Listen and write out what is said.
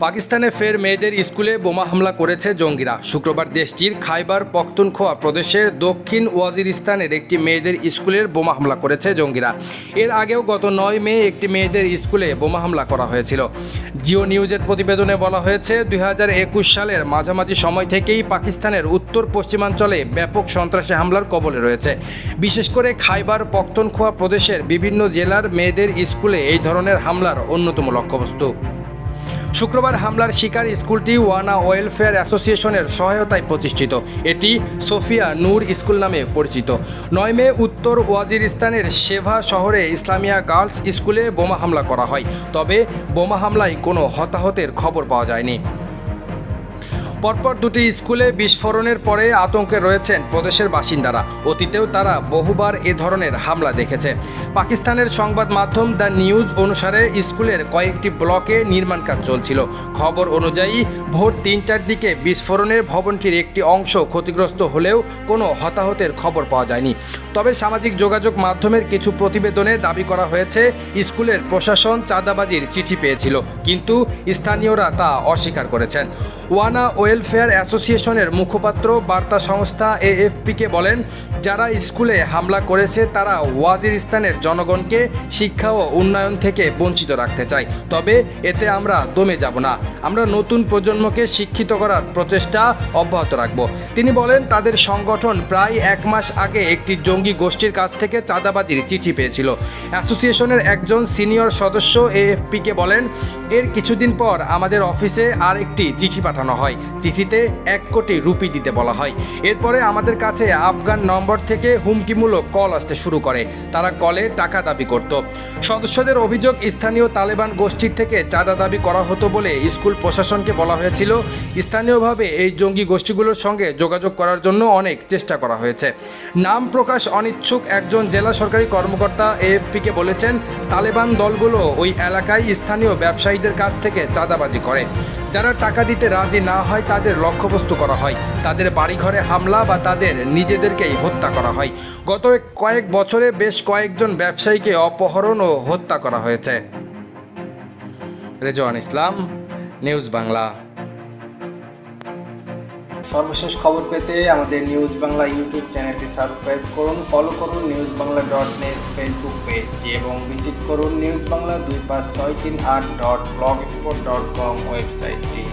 পাকিস্তানে ফের মেয়েদের স্কুলে বোমা হামলা করেছে জঙ্গিরা। শুক্রবার দেশটির খাইবার পখতুনখোয়া প্রদেশের দক্ষিণ ওয়াজিরিস্তানের একটি মেয়েদের স্কুলের বোমা হামলা করেছে জঙ্গিরা। এর আগেও গত 9 মে একটি মেয়েদের স্কুলে বোমা হামলা করা হয়েছিল। জিও নিউজের প্রতিবেদনে বলা হয়েছে 2021 সালের মাঝামাঝি সময় থেকেই পাকিস্তানের উত্তর পশ্চিমাঞ্চলে ব্যাপক সন্ত্রাসী হামলার কবলে রয়েছে। বিশেষ করে খাইবার পখতুনখোয়া প্রদেশের বিভিন্ন জেলার মেয়েদের স্কুলে এই ধরনের হামলার অন্যতম লক্ষ্যবস্তু। শুক্রবার হামলার শিকার স্কুলটি ওয়ানা ওয়েলফেয়ার অ্যাসোসিয়েশনের সহায়তায় প্রতিষ্ঠিত। এটি সোফিয়া নূর স্কুল নামে পরিচিত। 9 মে উত্তর ওয়াজিরিস্তানের শেভা শহরে ইসলামিয়া গার্লস স্কুলে বোমা হামলা করা হয়, তবে বোমা হামলায় কোনো হতাহতের খবর পাওয়া যায়নি। পরপর দুটি স্কুলে বিস্ফোরণের পরে আতঙ্কে রয়েছেন প্রদেশের বাসিন্দারা। অতীতেও তারা বহুবার এ ধরনের হামলা দেখেছে। পাকিস্তানের সংবাদ মাধ্যম দ্য নিউজ অনুসারে স্কুলের কয়েকটি ব্লকে নির্মাণ কাজ চলছিল। খবর অনুযায়ী ভোর 3টার দিকে বিস্ফোরণের ভবনটির একটি অংশ ক্ষতিগ্রস্ত হলেও কোনো হতাহতের খবর পাওয়া যায়নি। তবে সামাজিক যোগাযোগ মাধ্যমের কিছু প্রতিবেদনে দাবি করা হয়েছে স্কুলের প্রশাসন চাঁদাবাজির চিঠি পেয়েছিল, কিন্তু স্থানীয়রা তা অস্বীকার করেছেন। ওয়ানা ওয়েলফেয়ার অ্যাসোসিয়েশনের মুখপাত্র বার্তা সংস্থা AFP-কে বলেন, যারা স্কুলে হামলা করেছে তারা ওয়াজিরিস্তানের জনগণকে শিক্ষা ও উন্নয়ন থেকে বঞ্চিত রাখতে চায়। তবে এতে আমরা দমে যাব না। আমরা নতুন প্রজন্মকে শিক্ষিত করার প্রচেষ্টা অব্যাহত রাখব। তিনি বলেন, তাদের সংগঠন প্রায় 1 মাস আগে একটি জঙ্গি গোষ্ঠীর কাছ থেকে চাঁদাবাজির চিঠি পেয়েছিল। অ্যাসোসিয়েশনের একজন সিনিয়র সদস্য AFP-কে বলেন, এর কিছুদিন পর আমাদের অফিসে আরেকটি চিঠি পাঠানো হয়। চিঠিতে 1 কোটি রুপি দিতে বলা হয়। এরপরে আমাদের কাছে আফগান নম্বর থেকে হুমকিমূলক কল আসতে শুরু করে। তারা কলে টাকা দাবি করত। সদস্যদের অভিযোগ, স্থানীয় তালেবান গোষ্ঠীর থেকে চাঁদা দাবি করা হতো বলে স্কুল প্রশাসনকে বলা হয়েছিল। স্থানীয়ভাবে এই জঙ্গি গোষ্ঠীগুলোর সঙ্গে যোগাযোগ করার জন্য অনেক চেষ্টা করা হয়েছে। নাম প্রকাশ অনিচ্ছুক একজন জেলা সরকারি কর্মকর্তা AFP-কে বলেছেন, তালেবান দলগুলো ওই এলাকায় স্থানীয় ব্যবসায়ীদের কাছ থেকে চাঁদাবাজি করে। যারা টাকা দিতে রাজি না হয় তাদের লক্ষ্যবস্তু করা হয়, তাদের বাড়িঘরে হামলা বা তাদের নিজেদেরকেই হত্যা করা হয়। গত কয়েক বছরে বেশ কয়েকজন ব্যবসায়ীকে অপহরণ ও হত্যা করা হয়েছে। রেজওয়ান ইসলাম, নিউজ বাংলা। সর্বশেষ খবর পেতে আমাদের নিউজ বাংলা ইউটিউব চ্যানেলটি সাবস্ক্রাইব করুন, ফলো করুন newsbangla.net ফেসবুক পেজটি এবং ভিজিট করুন newsbangla2563.blogspot.com ওয়েবসাইটটি।